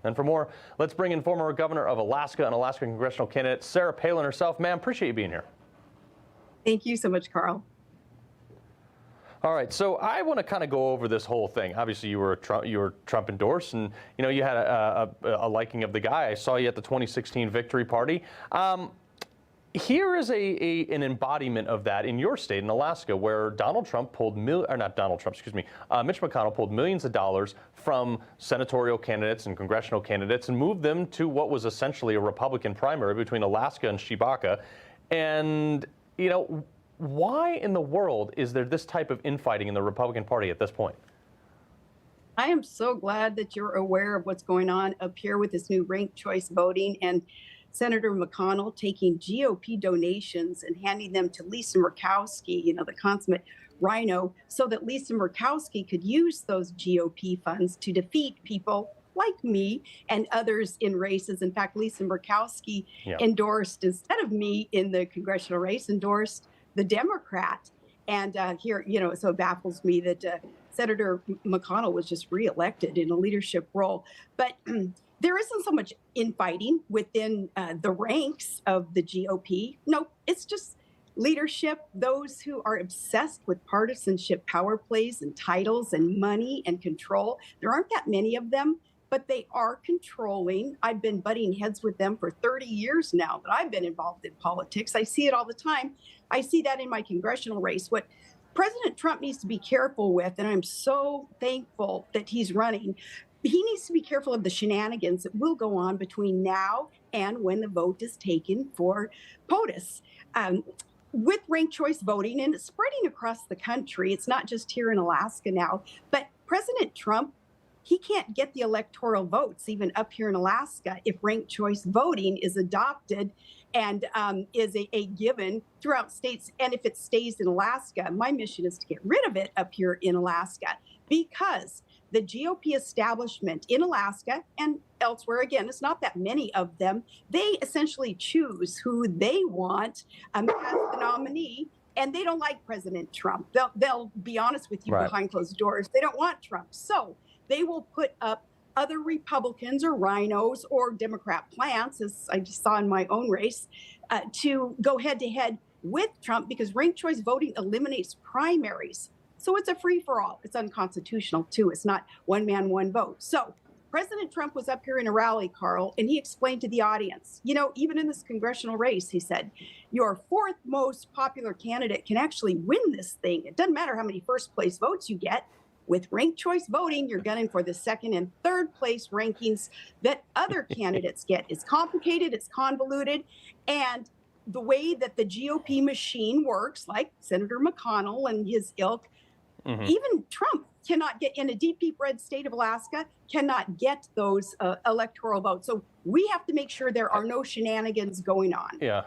And for more, let's bring in former governor of Alaska and Alaska congressional candidate Sarah Palin herself. Ma'am, appreciate you being here. Thank you so much, Carl. All right, so I want to kind of go over this whole thing. Obviously, you were Trump endorsed, and you had a liking of the guy. I saw you at the 2016 victory party. Here is an embodiment of that in your state, in Alaska, where Donald Trump pulled Mitch McConnell pulled millions of dollars from senatorial candidates and congressional candidates and moved them to what was essentially a Republican primary between Alaska and Chewbacca. And why in the world is there this type of infighting in the Republican Party at this point? I am so glad that you're aware of what's going on up here with this new ranked choice voting and Senator McConnell taking GOP donations and handing them to Lisa Murkowski, the consummate rhino, so that Lisa Murkowski could use those GOP funds to defeat people like me and others in races. In fact, Lisa Murkowski endorsed, instead of me in the congressional race, endorsed the Democrat. And here, so it baffles me that Senator McConnell was just reelected in a leadership role. But there isn't so much infighting within the ranks of the GOP. No, it's just leadership, those who are obsessed with partisanship, power plays and titles and money and control. There aren't that many of them, but they are controlling. I've been butting heads with them for 30 years now that I've been involved in politics. I see it all the time. I see that in my congressional race. What President Trump needs to be careful with, and I'm so thankful that he's running, he needs to be careful of the shenanigans that will go on between now and when the vote is taken for POTUS. With ranked choice voting, and it's spreading across the country, it's not just here in Alaska now, but President Trump, he can't get the electoral votes even up here in Alaska if ranked choice voting is adopted and is a given throughout states. And if it stays in Alaska, my mission is to get rid of it up here in Alaska, because the GOP establishment in Alaska and elsewhere, again, it's not that many of them, they essentially choose who they want as the nominee. And they don't like President Trump. They'll be honest with you behind closed doors. They don't want Trump. So they will put up other Republicans or rhinos or Democrat plants, as I just saw in my own race, to go head to head with Trump, because ranked choice voting eliminates primaries. So it's a free-for-all. It's unconstitutional, too. It's not one man, one vote. So President Trump was up here in a rally, Carl, and he explained to the audience, even in this congressional race, he said, your fourth most popular candidate can actually win this thing. It doesn't matter how many first place votes you get. With ranked choice voting, you're gunning for the second and third place rankings that other candidates get. It's complicated, it's convoluted, and the way that the GOP machine works, like Senator McConnell and his ilk, even Trump cannot get, in a deep red state of Alaska, cannot get those electoral votes. So we have to make sure there are no shenanigans going on. Yeah.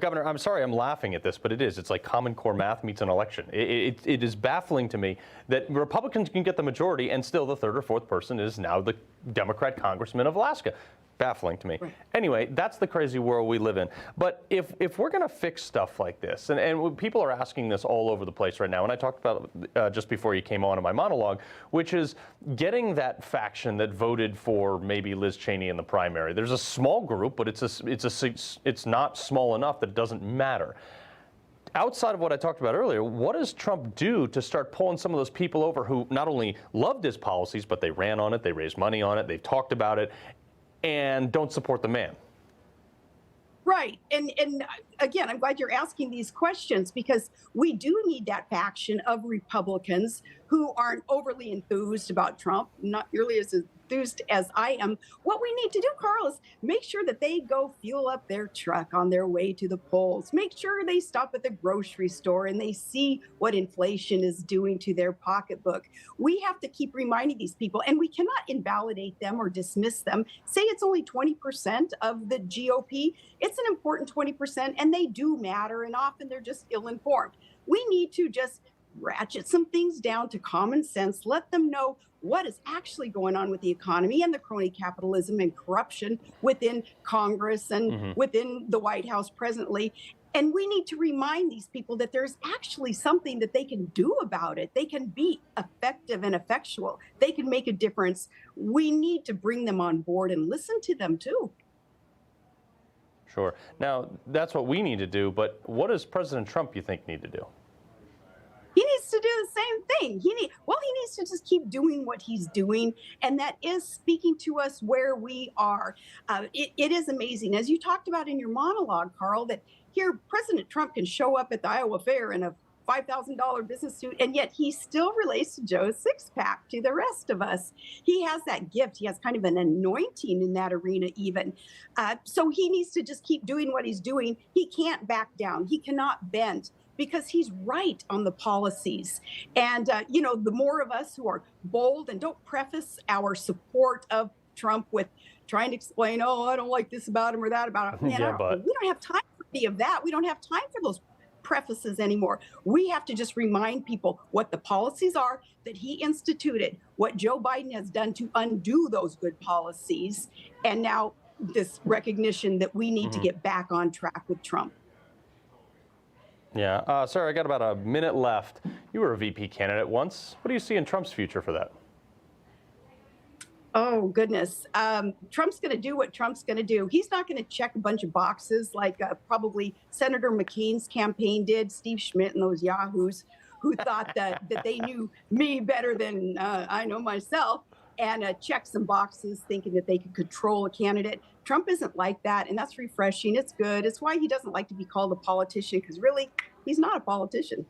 Governor, I'm sorry I'm laughing at this, but it is. It's like Common Core math meets an election. It is baffling to me that Republicans can get the majority and still the third or fourth person is now the Democrat congressman of Alaska. Baffling to me. Right. Anyway, that's the crazy world we live in. But if we're going to fix stuff like this, and people are asking this all over the place right now, and I talked about just before you came on in my monologue, which is getting that faction that voted for maybe Liz Cheney in the primary. There's a small group, but it's not small enough that it doesn't matter. Outside of what I talked about earlier, what does Trump do to start pulling some of those people over who not only loved his policies, but they ran on it, they raised money on it, they've talked about it, and don't support the man? Right. And again, I'm glad you're asking these questions, because we do need that faction of Republicans who aren't overly enthused about Trump, not nearly as enthused as I am. What we need to do, Carl, is make sure that they go fuel up their truck on their way to the polls. Make sure they stop at the grocery store and they see what inflation is doing to their pocketbook. We have to keep reminding these people, and we cannot invalidate them or dismiss them. Say it's only 20% of the GOP. It's an important 20%, and they do matter, and often they're just ill-informed. We need to just ratchet some things down to common sense, let them know what is actually going on with the economy and the crony capitalism and corruption within Congress and within the White House presently. And we need to remind these people that there's actually something that they can do about it. They can be effective and effectual. They can make a difference. We need to bring them on board and listen to them too. Sure. Now, that's what we need to do, but what does President Trump, you think, need to do? He needs to do the same thing. He needs to just keep doing what he's doing, and that is speaking to us where we are. It is amazing, as you talked about in your monologue, Carl, that here President Trump can show up at the Iowa Fair in a $5,000 business suit, and yet he still relates to Joe's six-pack to the rest of us. He has that gift. He has kind of an anointing in that arena even. So he needs to just keep doing what he's doing. He can't back down. He cannot bend because he's right on the policies. And, the more of us who are bold and don't preface our support of Trump with trying to explain, oh, I don't like this about him or that about him. Man, but we don't have time for any of that. We don't have time for those prefaces anymore. We have to just remind people what the policies are that he instituted, what Joe Biden has done to undo those good policies, and now this recognition that we need to get back on track with Trump. Yeah. Sir, I got about a minute left. You were a VP candidate once. What do you see in Trump's future for that? Oh, goodness. Trump's going to do what Trump's going to do. He's not going to check a bunch of boxes like probably Senator McCain's campaign did, Steve Schmidt and those yahoos who thought that they knew me better than I know myself, and check some boxes thinking that they could control a candidate. Trump isn't like that, and that's refreshing. It's good. It's why he doesn't like to be called a politician, because really, he's not a politician.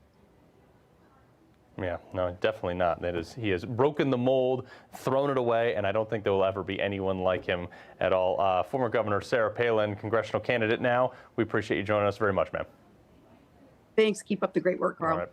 Yeah, no, definitely not. He has broken the mold, thrown it away, and I don't think there will ever be anyone like him at all. Former Governor Sarah Palin, congressional candidate now. We appreciate you joining us very much, ma'am. Thanks. Keep up the great work, Carl. All right.